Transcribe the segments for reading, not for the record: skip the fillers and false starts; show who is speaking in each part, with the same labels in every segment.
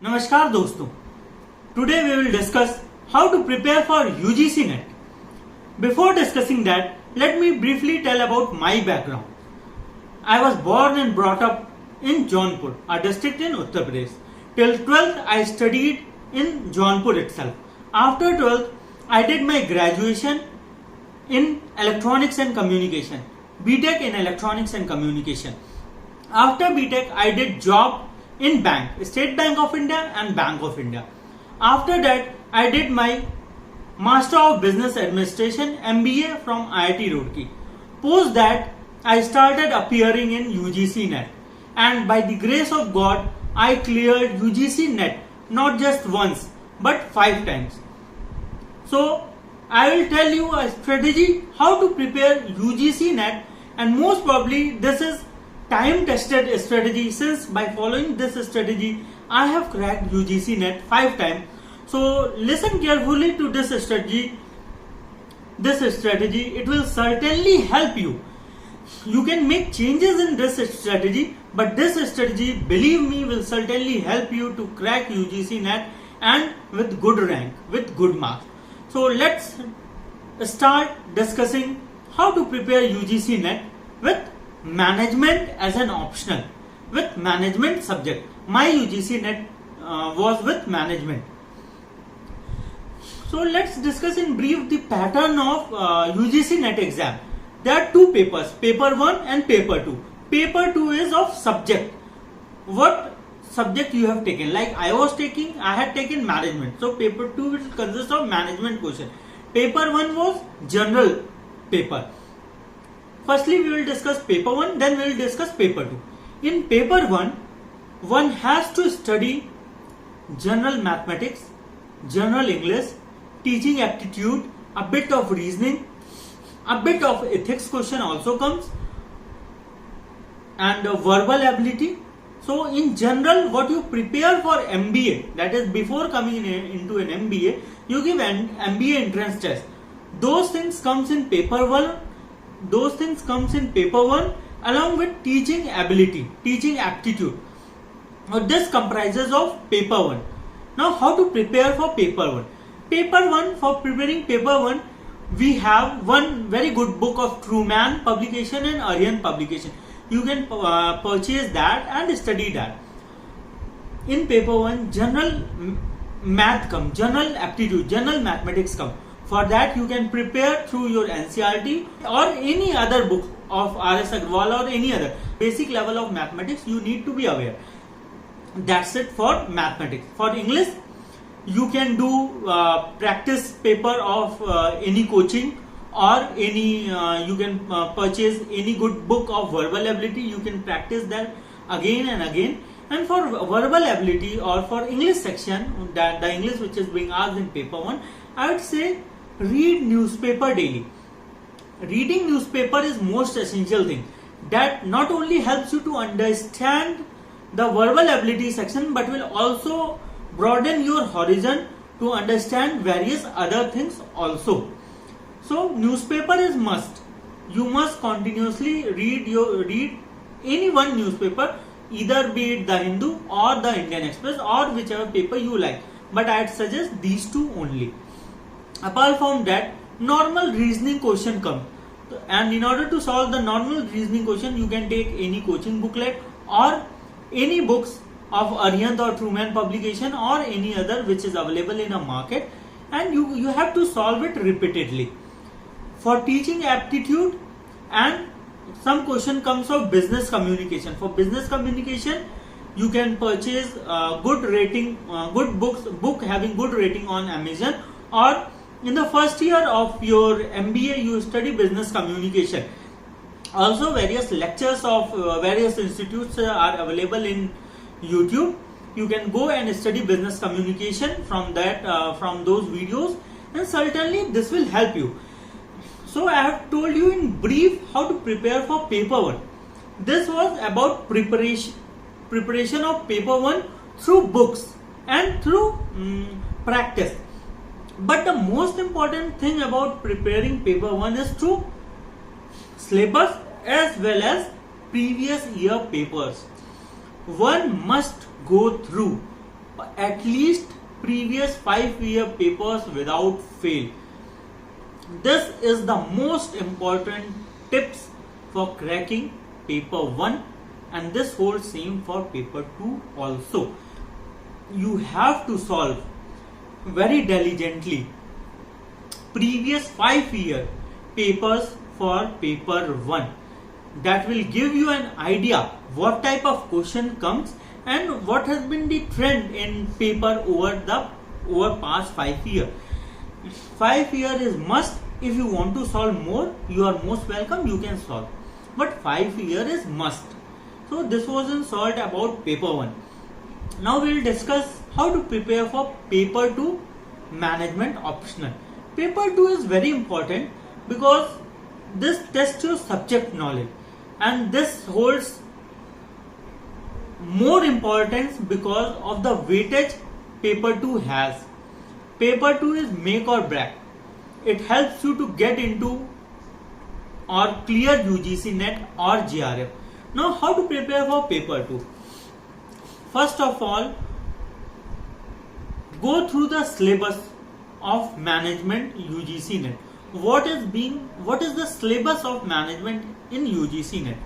Speaker 1: नमस्कार दोस्तों, today we will discuss how to prepare for UGC NET. Before discussing that, let me briefly tell about my background. I was born and brought up in Jaunpur, a district in Uttar Pradesh. Till 12th I studied in Jaunpur itself. After 12th I did my graduation in electronics and communication, BTech in electronics and communication. After BTech I did job in bank, State Bank of India and Bank of India. After that I did my Master of Business Administration MBA from IIT Roorkee. Post that I started appearing in UGC NET, and by the grace of God I cleared UGC NET not just once but 5 times. So I will tell you a strategy how to prepare UGC NET, and most probably this is time tested strategy, since by following this strategy I have cracked UGC NET 5 times. So listen carefully to this strategy. It will certainly help you. You can make changes in this strategy, but this strategy, believe me, will certainly help you to crack UGC NET and with good rank, with good marks. So let's start discussing how to prepare UGC NET with management as an optional, with management subject. My UGC NET was with management. So let's discuss in brief the pattern of UGC NET exam. There are 2 papers, paper 1 and paper 2. Paper 2 is of subject. What subject you have taken? Like I had taken management. So paper 2 will consist of management question. Paper 1 was general paper. Firstly, we will discuss paper 1, then we will discuss paper 2. In paper 1, one has to study general mathematics, general English, teaching aptitude, a bit of reasoning, a bit of ethics question also comes, and verbal ability. So in general, what you prepare for MBA, that is before coming into an MBA, you give an MBA entrance test. Those things comes in paper 1. Those things comes in paper 1 along with teaching ability, teaching aptitude. Now this comprises of paper 1. Now how to prepare for paper 1? Paper 1, for preparing paper 1, we have one very good book of Truman publication and Aryan publication. You can purchase that and study that. In paper 1, general math come, general aptitude, general mathematics come. For that you can prepare through your NCERT or any other book of R.S. Agrawal or any other. Basic level of mathematics you need to be aware. That's it for mathematics. For English, you can do practice paper of any coaching, or any you can purchase any good book of verbal ability. You can practice that again and again. And for verbal ability or for English section, that the English which is being asked in paper 1, I would say read newspaper daily. Reading newspaper is most essential thing. That not only helps you to understand the verbal ability section, but will also broaden your horizon to understand various other things also. So newspaper is must. You must continuously read any one newspaper, either be it the Hindu or the Indian Express or whichever paper you like. But I'd suggest these 2 only. Apart from that, normal reasoning question come, and in order to solve the normal reasoning question, you can take any coaching booklet or any books of Aryan or Truman publication or any other which is available in a market, and you have to solve it repeatedly. For teaching aptitude, and some question comes of business communication. For business communication, you can purchase good rating, good book having good rating on Amazon, or in the first year of your MBA you study business communication. Also various lectures of various institutes are available in YouTube. You can go and study business communication from that, from those videos, and certainly this will help you. So I have told you in brief how to prepare for paper 1. This was about preparation of paper 1 through books and through practice. But the most important thing about preparing paper 1 is through syllabus as well as previous year papers. One must go through at least previous 5-year papers without fail. This is the most important tips for cracking paper 1, and this holds same for paper 2 also. You have to solve very diligently previous 5-year papers for paper 1. That will give you an idea what type of question comes and what has been the trend in paper over past 5 years. 5 years is must. If you want to solve more, you are most welcome, you can solve. But 5 years is must. So this was in short about paper 1. Now we will discuss how to prepare for paper 2 management optional. Paper 2 is very important because this tests your subject knowledge, and this holds more importance because of the weightage paper 2 has. Paper 2 is make or break. It helps you to get into or clear UGC NET or JRF. Now how to prepare for paper 2? First of all, go through the syllabus of management UGC NET. What is the syllabus of management in UGC NET,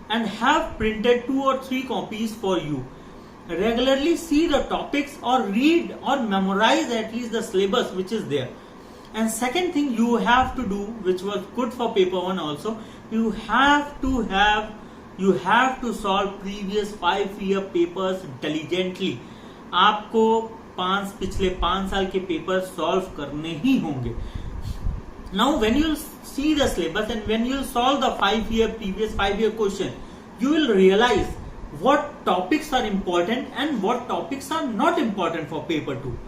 Speaker 1: and have printed 2 or 3 copies for you. Regularly see the topics or read or memorize at least the syllabus which is there. And second thing you have to do, which was good for paper 1 also, you have to solve previous 5-year papers diligently. आपको पिछले 5 साल के paper solve करने ही होंगे. Now when you see the syllabus and when you solve the previous 5-year question, you will realize what topics are important and what topics are not important for paper 2.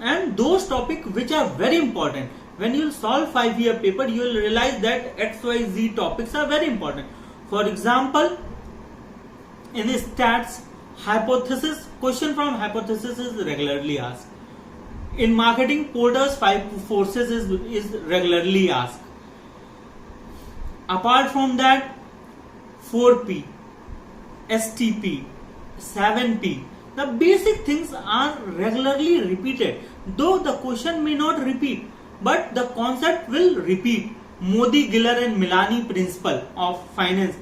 Speaker 1: And those topics which are very important, when you solve 5-year paper, you will realize that XYZ topics are very important. For example, in the stats, hypothesis, question from hypothesis is regularly asked. In marketing, Porter's 5 forces is regularly asked. Apart from that, 4P, STP, 7P, the basic things are regularly repeated. Though the question may not repeat, but the concept will repeat. Modi, Giller and Milani principle of finance.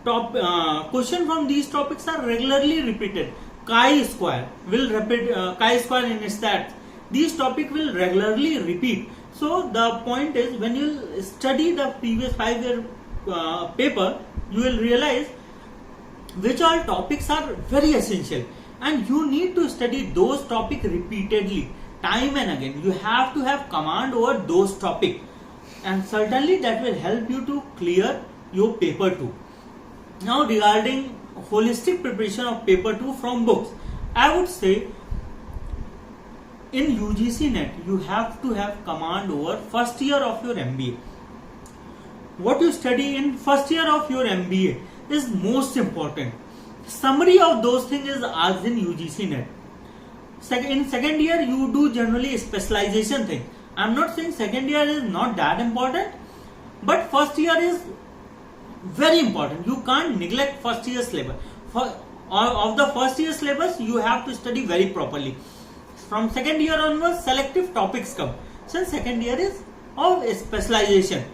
Speaker 1: Question from these topics are regularly repeated. Chi-square will repeat, chi-square in stats. These topics will regularly repeat. So the point is, when you study the previous 5-year paper, you will realize which all topics are very essential, and you need to study those topics repeatedly, time and again. You have to have command over those topics, and certainly that will help you to clear your paper 2. Now regarding holistic preparation of paper 2 from books, I would say in UGC NET you have to have command over first year of your MBA. What you study in first year of your MBA is most important. Summary of those things is asked in UGC NET. In second year you do generally a specialization thing. I am not saying second year is not that important, but first year is very important. You can't neglect first year syllabus. Of the first year syllabus you have to study very properly. From second year onwards selective topics come. Since second year is of specialization.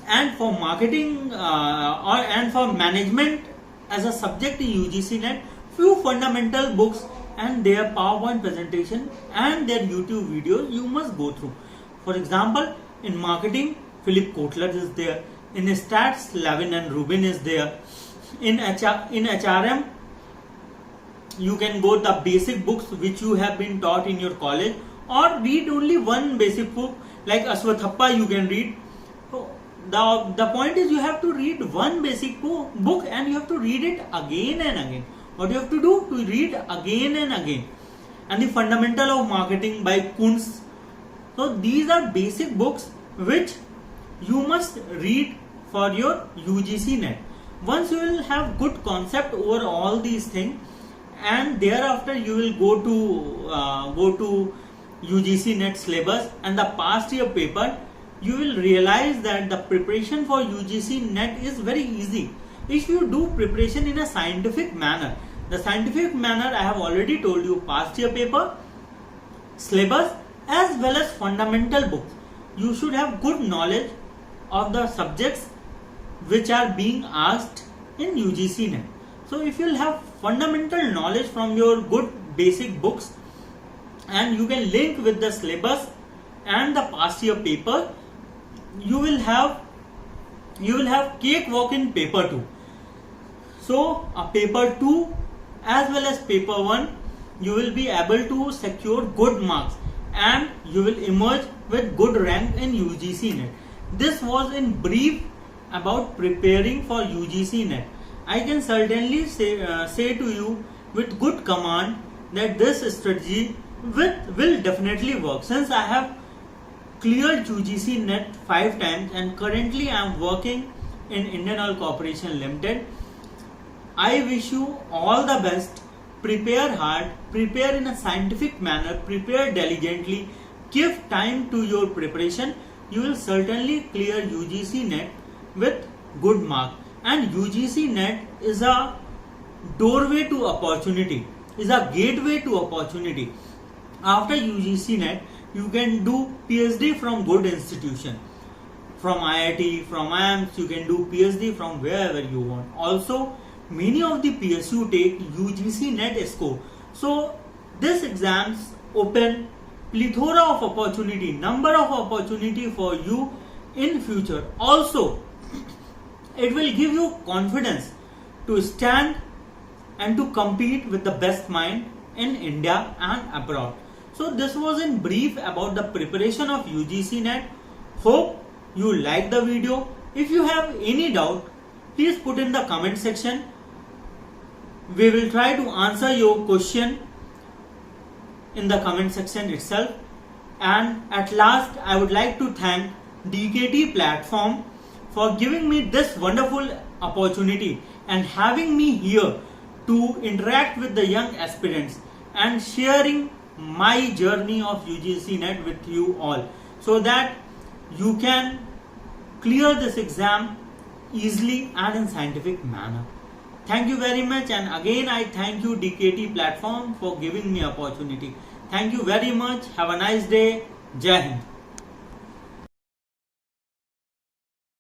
Speaker 1: And for marketing and for management as a subject in UGC NET, few fundamental books and their PowerPoint presentation and their YouTube videos you must go through. For example, in marketing, Philip Kotler is there. In stats, Levin and Rubin is there. In HRM, you can go the basic books which you have been taught in your college, or read only one basic book like Aswathappa you can read. The point is, you have to read one basic book and you have to read it again and again. What you have to do? To read again and again. And the Fundamental of Marketing by Kuntz. So these are basic books which you must read for your UGC NET. Once you will have good concept over all these things, and thereafter you will go to UGC NET syllabus and the past year paper, you will realize that the preparation for UGC NET is very easy. If you do preparation in a scientific manner, The scientific manner I have already told you, past year paper, syllabus as well as fundamental books. You should have good knowledge of the subjects which are being asked in UGC NET. So if you'll have fundamental knowledge from your good basic books and you can link with the syllabus and the past year paper, you will have cakewalk in paper 2. So a paper 2 as well as paper 1, you will be able to secure good marks and you will emerge with good rank in UGC NET. This was in brief about preparing for UGC NET. I can certainly say to you with good command that this strategy will definitely work. Since I have cleared UGC NET 5 times and currently I am working in Indian Oil Corporation Limited, I wish you all the best. Prepare hard, prepare in a scientific manner, prepare diligently, give time to your preparation. You will certainly clear UGC NET with good mark. And UGC NET is a doorway to opportunity, is a gateway to opportunity. After UGC NET, you can do PhD from good institution. From IIT, from IIMS, you can do PhD from wherever you want. Also, many of the PSU take UGC NET score. So, this exams open plethora of opportunity, number of opportunity for you in future. Also, it will give you confidence to stand and to compete with the best mind in India and abroad. So this was in brief about the preparation of UGC NET. Hope you like the video. If you have any doubt, please put in the comment section. We will try to answer your question in the comment section itself. And at last, I would like to thank DKT platform for giving me this wonderful opportunity and having me here to interact with the young aspirants and sharing my journey of UGC NET with you all, so that you can clear this exam easily and in scientific manner. Thank you very much, and again I thank you DKT platform for giving me opportunity. Thank you very much. Have a nice day. Jai Hind.